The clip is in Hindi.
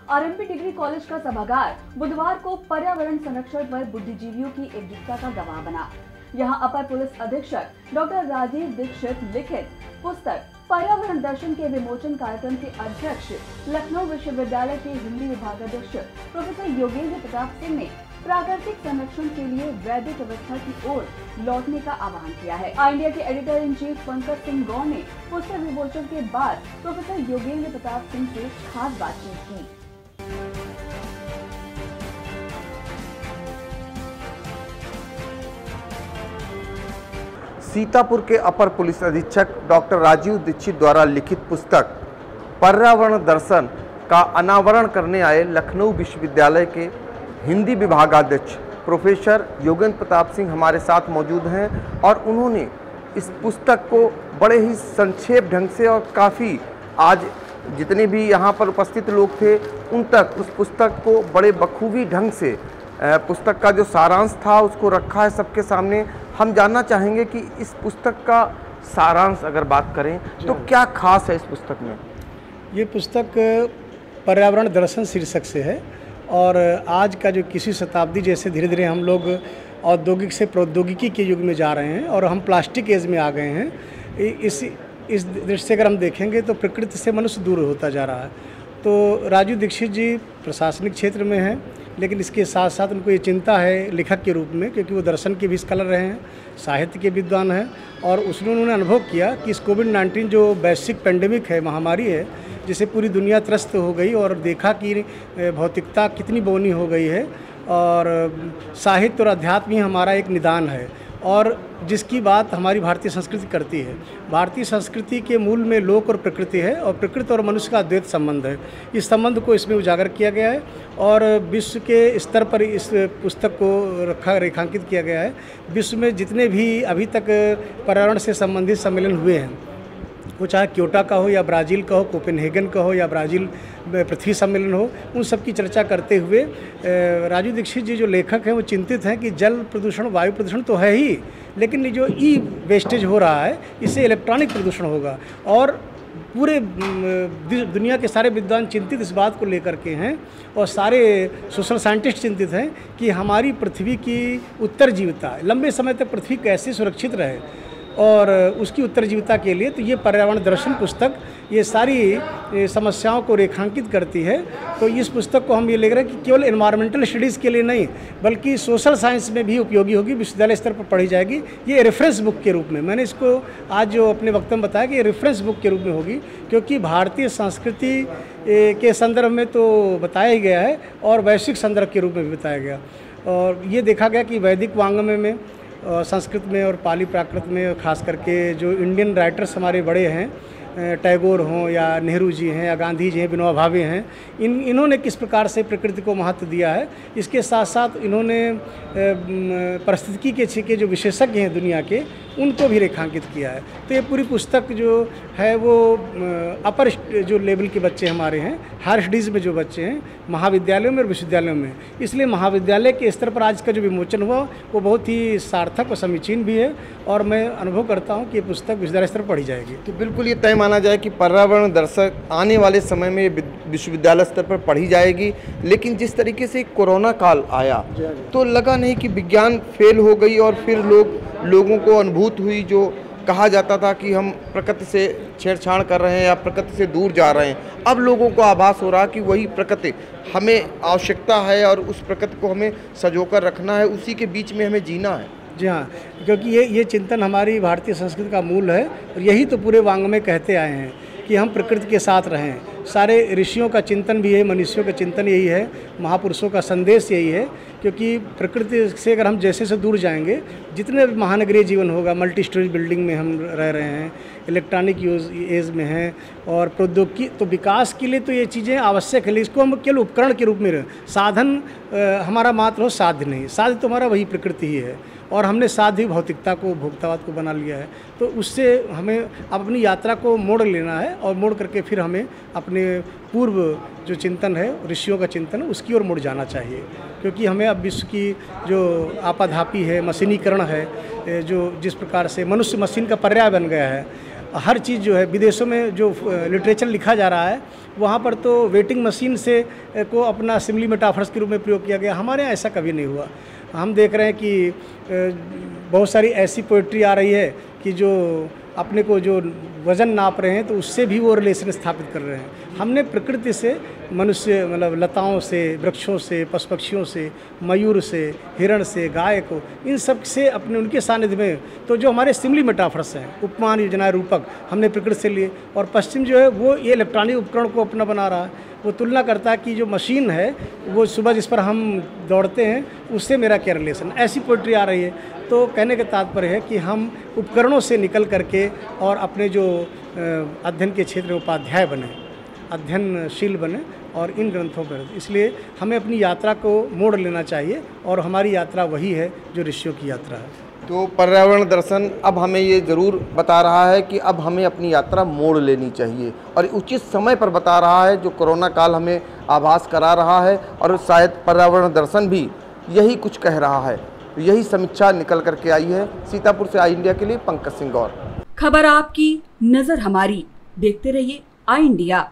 आरएमपी डिग्री कॉलेज का सभागार बुधवार को पर्यावरण संरक्षण पर बुद्धिजीवियों की एकजुटता का गवाह बना। यहां अपर पुलिस अधीक्षक डॉक्टर राजीव दीक्षित लिखित पुस्तक पर्यावरण दर्शन के विमोचन कार्यक्रम के अध्यक्ष लखनऊ विश्वविद्यालय के हिंदी विभागाध्यक्ष प्रोफेसर योगेंद्र प्रताप सिंह ने प्राकृतिक संरक्षण के लिए वैदिक व्यवस्था की ओर लौटने का आह्वान किया है। इंडिया के editor in chief Pankaj Singh Gaur ने पुस्तक विमोचन के बाद प्रोफेसर योगेंद्र प्रताप सिंह से खास बातचीत की। सीतापुर के अपर पुलिस अधीक्षक डॉक्टर राजीव दीक्षित द्वारा लिखित पुस्तक पर्यावरण दर्शन का अनावरण करने आए लखनऊ विश्वविद्यालय के हिंदी विभागाध्यक्ष प्रोफेसर योगेंद्र प्रताप सिंह हमारे साथ मौजूद हैं और उन्होंने इस पुस्तक को बड़े ही संक्षेप ढंग से और काफ़ी आज जितने भी यहाँ पर उपस्थित लोग थे उन तक उस पुस्तक को बड़े बखूबी ढंग से पुस्तक का जो सारांश था उसको रखा है सबके सामने। हम जानना चाहेंगे कि इस पुस्तक का सारांश अगर बात करें तो क्या खास है इस पुस्तक में? ये पुस्तक पर्यावरण दर्शन शीर्षक से है और आज का जो किसी शताब्दी जैसे धीरे धीरे हम लोग औद्योगिक से प्रौद्योगिकी के युग में जा रहे हैं और हम प्लास्टिक एज में आ गए हैं। इस दृष्टि से अगर हम देखेंगे तो प्रकृति से मनुष्य दूर होता जा रहा है। तो राजीव दीक्षित जी प्रशासनिक क्षेत्र में हैं, लेकिन इसके साथ साथ उनको ये चिंता है लेखक के रूप में, क्योंकि वो दर्शन के भी स्कॉलर रहे हैं, साहित्य के विद्वान हैं और उसमें उन्होंने अनुभव किया कि इस कोविड-19 जो वैश्विक पेंडेमिक है, महामारी है, जिसे पूरी दुनिया त्रस्त हो गई और देखा कि भौतिकता कितनी बौनी हो गई है और साहित्य और अध्यात्म ही हमारा एक निदान है और जिसकी बात हमारी भारतीय संस्कृति करती है। भारतीय संस्कृति के मूल में लोक और प्रकृति है और प्रकृति और मनुष्य का अद्वैत संबंध है। इस संबंध को इसमें उजागर किया गया है और विश्व के स्तर पर इस पुस्तक को रेखांकित किया गया है। विश्व में जितने भी अभी तक पर्यावरण से संबंधित सम्मेलन हुए हैं, वो चाहे क्योटो का हो या ब्राज़ील का हो, कोपेनहेगन का हो या ब्राज़ील पृथ्वी सम्मेलन हो, उन सब की चर्चा करते हुए राजीव दीक्षित जी जो लेखक हैं वो चिंतित हैं कि जल प्रदूषण, वायु प्रदूषण तो है ही, लेकिन ये जो ई वेस्टेज हो रहा है इससे इलेक्ट्रॉनिक प्रदूषण होगा और पूरे दुनिया के सारे विद्वान चिंतित इस बात को लेकर के हैं और सारे सोशल साइंटिस्ट चिंतित हैं कि हमारी पृथ्वी की उत्तरजीविता लंबे समय तक पृथ्वी कैसे सुरक्षित रहे और उसकी उत्तरजीविता के लिए तो ये पर्यावरण दर्शन पुस्तक ये सारी समस्याओं को रेखांकित करती है। तो इस पुस्तक को हम ये ले रहे हैं कि केवल एनवायरमेंटल स्टडीज़ के लिए नहीं बल्कि सोशल साइंस में भी उपयोगी होगी, विश्वविद्यालय स्तर पर पढ़ी जाएगी। ये रेफरेंस बुक के रूप में मैंने इसको आज जो अपने वक्तव्य में बताया कि ये रेफरेंस बुक के रूप में होगी, क्योंकि भारतीय संस्कृति के संदर्भ में तो बताया ही गया है और वैश्विक संदर्भ के रूप में भी बताया गया। और ये देखा गया कि वैदिक वाङ्मय में संस्कृत में और पाली प्राकृत में खास करके जो इंडियन राइटर्स हमारे बड़े हैं, टैगोर हों या नेहरू जी हैं या गांधी जी हैं, विनोबा भावे हैं, इन्होंने किस प्रकार से प्रकृति को महत्व दिया है। इसके साथ साथ इन्होंने पारिस्थितिकी के जो विशेषज्ञ हैं दुनिया के, उनको भी रेखांकित किया है। तो ये पूरी पुस्तक जो है वो अपर जो लेवल के बच्चे हमारे हैं, हायर स्टडीज़ में जो बच्चे हैं, महाविद्यालयों में और विश्वविद्यालयों में, इसलिए महाविद्यालय के स्तर पर आज का जो विमोचन हुआ वो बहुत ही सार्थक और समीचीन भी है और मैं अनुभव करता हूँ कि ये पुस्तक विश्वविद्यालय स्तर पर पढ़ी जाएगी। तो बिल्कुल ये तय माना जाए कि पर्यावरण दर्शक आने वाले समय में विश्वविद्यालय स्तर पर पढ़ी जाएगी। लेकिन जिस तरीके से कोरोना काल आया तो लगा नहीं कि विज्ञान फेल हो गई और फिर लोगों को अनुभूत हुई जो कहा जाता था कि हम प्रकृति से छेड़छाड़ कर रहे हैं या प्रकृति से दूर जा रहे हैं। अब लोगों को आभास हो रहा कि वही प्रकृति हमें आवश्यकता है और उस प्रकृति को हमें संजोकर रखना है, उसी के बीच में हमें जीना है। जी हाँ, क्योंकि ये चिंतन हमारी भारतीय संस्कृति का मूल है और यही तो पूरे वाङ्मय कहते आए हैं कि हम प्रकृति के साथ रहें। सारे ऋषियों का चिंतन भी है, मनुष्यों का चिंतन यही है, महापुरुषों का संदेश यही है, क्योंकि प्रकृति से अगर हम जैसे से दूर जाएंगे, जितने महानगरीय जीवन होगा, मल्टी स्टोरी बिल्डिंग में हम रह रहे हैं, इलेक्ट्रॉनिक एज में हैं और प्रौद्योगिकी, तो विकास के लिए तो ये चीज़ें आवश्यक है। इसको हम केवल उपकरण के रूप में साधन हमारा मात्र हो, साध्य नहीं। साध्य तो हमारा वही प्रकृति ही है और हमने साध्य भौतिकता को, भोक्तावाद को बना लिया है। तो उससे हमें अपनी यात्रा को मोड़ लेना है और मोड़ करके फिर हमें अपने पूर्व जो चिंतन है, ऋषियों का चिंतन, उसकी ओर मुड़ जाना चाहिए। क्योंकि हमें अब विश्व की जो आपाधापी है, मशीनीकरण है, जो जिस प्रकार से मनुष्य मशीन का पर्याय बन गया है, हर चीज़ जो है विदेशों में जो लिटरेचर लिखा जा रहा है वहाँ पर तो वेटिंग मशीन से को अपना असेंबली मेटाफर्स के रूप में प्रयोग किया गया। हमारे यहाँ ऐसा कभी नहीं हुआ। हम देख रहे हैं कि बहुत सारी ऐसी पोइट्री आ रही है कि जो अपने को जो वज़न नाप रहे हैं तो उससे भी वो रिलेशन स्थापित कर रहे हैं। हमने प्रकृति से, मनुष्य मतलब लताओं से, वृक्षों से, पशु पक्षियों से, मयूर से, हिरण से, गाय को, इन सब से अपने उनके सानिध्य में तो जो हमारे सिमिली मेटाफर्स हैं, उपमान, योजना, रूपक, हमने प्रकृति से लिए। और पश्चिम जो है वो ये इलेक्ट्रॉनिक उपकरण को अपना बना रहा है। वो तुलना करता है कि जो मशीन है वो सुबह जिस पर हम दौड़ते हैं उससे मेरा क्या रिलेशन, ऐसी पोइट्री आ रही है। तो कहने का तात्पर्य है कि हम उपकरणों से निकल करके और अपने जो अध्ययन के क्षेत्र में उपाध्याय बने, अध्ययनशील बने और इन ग्रंथों पर, इसलिए हमें अपनी यात्रा को मोड़ लेना चाहिए और हमारी यात्रा वही है जो ऋषियों की यात्रा है। तो पर्यावरण दर्शन अब हमें ये ज़रूर बता रहा है कि अब हमें अपनी यात्रा मोड़ लेनी चाहिए और उचित समय पर बता रहा है, जो कोरोना काल हमें आभास करा रहा है। और शायद पर्यावरण दर्शन भी यही कुछ कह रहा है। तो यही समीक्षा निकल करके आई है। सीतापुर से आई इंडिया के लिए पंकज सिंह गौर। खबर आपकी, नजर हमारी, देखते रहिए आई इंडिया।